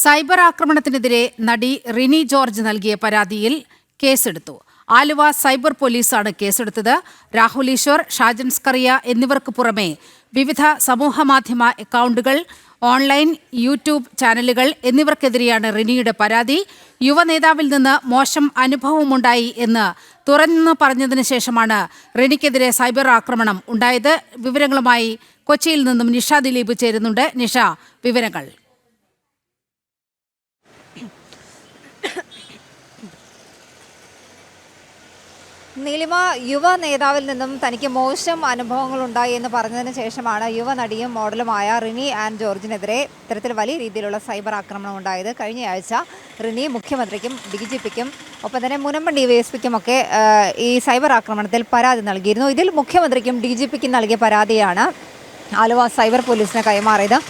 Cyber ആക്രമണത്തിനെതിരെ നടി Rini George നൽകിയ പരാതിയിൽ കേസെടുത്തു. ആലുവ സൈബർ പോലീസാണ് കേസെടുത്തത്. രാഹുൽ ഈശ്വർ, ഷാജൻ സ്കറിയ എന്നിവർക്ക് പുറമെ വിവിധ സമൂഹമാധ്യമ അക്കൗണ്ടുകൾ, ഓൺലൈൻ യൂട്യൂബ് ചാനലുകൾ എന്നിവർക്കെതിരെയാണ് റിനിയുടെ പരാതി. യുവനേതാവിൽ നിന്ന് മോശം അനുഭവമുണ്ടായി എന്ന് തുറന്നു പറഞ്ഞതിന് ശേഷമാണ് റിനിക്കെതിരെ സൈബർ ആക്രമണം ഉണ്ടായത്. വിവരങ്ങളുമായി കൊച്ചിയിൽ നിന്നും നിഷ ദിലീപ് ചേരുന്നുണ്ട്. നിഷ, വിവരങ്ങൾ. നീലിമ, യുവ നേതാവിൽ നിന്നും തനിക്ക് മോശം അനുഭവങ്ങൾ ഉണ്ടായി എന്ന് പറഞ്ഞതിന് ശേഷമാണ് യുവനടിയും മോഡലുമായ റിനി ആൻ ജോർജിനെതിരെ ഇത്തരത്തിൽ വലിയ രീതിയിലുള്ള സൈബർ ആക്രമണം ഉണ്ടായത്. കഴിഞ്ഞയാഴ്ച റിനി മുഖ്യമന്ത്രിക്കും DGPക്കും ഒപ്പം തന്നെ മുനമ്പം DYSPക്കും ഒക്കെ ഈ സൈബർ ആക്രമണത്തിൽ പരാതി നൽകിയിരുന്നു. ഇതിൽ മുഖ്യമന്ത്രിക്കും DGPക്കും നൽകിയ പരാതിയാണ് ആലുവ സൈബർ പോലീസിന് കൈമാറിയത്.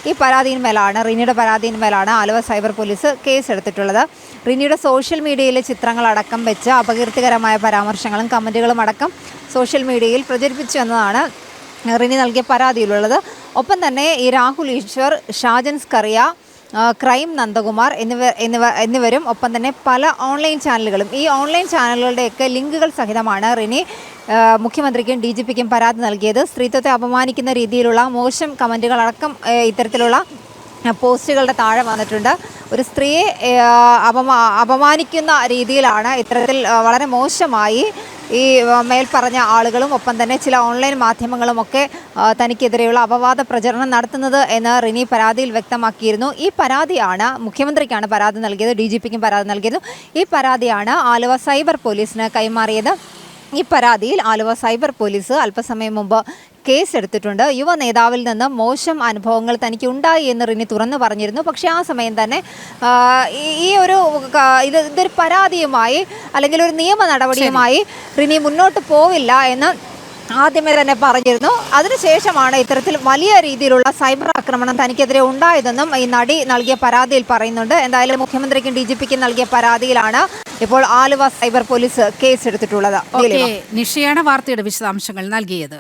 ഈ പരാതിയിന്മേലാണ്, റിനിയുടെ പരാതിയിന്മേലാണ് ആലുവ സൈബർ പോലീസ് കേസെടുത്തിട്ടുള്ളത്. റിനിയുടെ സോഷ്യൽ മീഡിയയിലെ ചിത്രങ്ങളടക്കം വെച്ച് അപകീർത്തികരമായ പരാമർശങ്ങളും കമൻറ്റുകളും അടക്കം സോഷ്യൽ മീഡിയയിൽ പ്രചരിപ്പിച്ചു എന്നതാണ് റിനി നൽകിയ പരാതിയിലുള്ളത്. ഒപ്പം തന്നെ ഈ രാഹുൽ ഈശ്വർ, ഷാജൻ സ്കറിയ, ക്രൈം നന്ദകുമാർ എന്നിവരും ഒപ്പം തന്നെ പല ഓൺലൈൻ ചാനലുകളും, ഈ ഓൺലൈൻ ചാനലുകളുടെയൊക്കെ ലിങ്കുകൾ സഹിതമാണ് റിനി മുഖ്യമന്ത്രിക്കും DGPക്കും പരാതി നൽകിയത്. സ്ത്രീത്വത്തെ അപമാനിക്കുന്ന രീതിയിലുള്ള മോശം കമൻറ്റുകളടക്കം ഇത്തരത്തിലുള്ള പോസ്റ്റുകളുടെ താഴെ വന്നിട്ടുണ്ട്. ഒരു സ്ത്രീയെ അപമാനിക്കുന്ന രീതിയിലാണ് ഇത്തരത്തിൽ വളരെ മോശമായി ഈ മേൽപ്പറഞ്ഞ ആളുകളും ഒപ്പം തന്നെ ചില ഓൺലൈൻ മാധ്യമങ്ങളുമൊക്കെ തനിക്കെതിരെയുള്ള അപവാദ പ്രചരണം നടത്തുന്നത് എന്ന് റിനി പരാതിയിൽ വ്യക്തമാക്കിയിരുന്നു. ഈ പരാതിയാണ് മുഖ്യമന്ത്രിക്കാണ് പരാതി നൽകിയത്, DGPക്കും പരാതി നൽകിയത്. ഈ പരാതിയാണ് ആലുവ സൈബർ പോലീസിന് കൈമാറിയത്. ഈ പരാതിയിൽ ആലുവ സൈബർ പോലീസ് അല്പസമയം മുമ്പ് കേസെടുത്തിട്ടുണ്ട്. യുവ നേതാവിൽ നിന്ന് മോശം അനുഭവങ്ങൾ തനിക്ക് ഉണ്ടായി എന്ന് റിനി തുറന്നു പറഞ്ഞിരുന്നു. പക്ഷേ ആ സമയം തന്നെ ഇതൊരു പരാതിയുമായി അല്ലെങ്കിൽ ഒരു നിയമ നടപടിയുമായി റിനി മുന്നോട്ട് പോവില്ല എന്ന് ആദ്യമേ തന്നെ പറഞ്ഞിരുന്നു. അതിനുശേഷമാണ് ഇത്തരത്തിൽ വലിയ രീതിയിലുള്ള സൈബർ ആക്രമണം തനിക്കെതിരെ ഉണ്ടായതെന്നും ഈ നടി നൽകിയ പരാതിയിൽ പറയുന്നുണ്ട്. എന്തായാലും മുഖ്യമന്ത്രിക്കും DGPക്കും നൽകിയ പരാതിയിലാണ് ഇപ്പോൾ ആലുവ സൈബർ പോലീസ് കേസെടുത്തിട്ടുള്ളത്. നിഷയാണ് വാർത്തയുടെ വിശദാംശങ്ങൾ നൽകിയത്.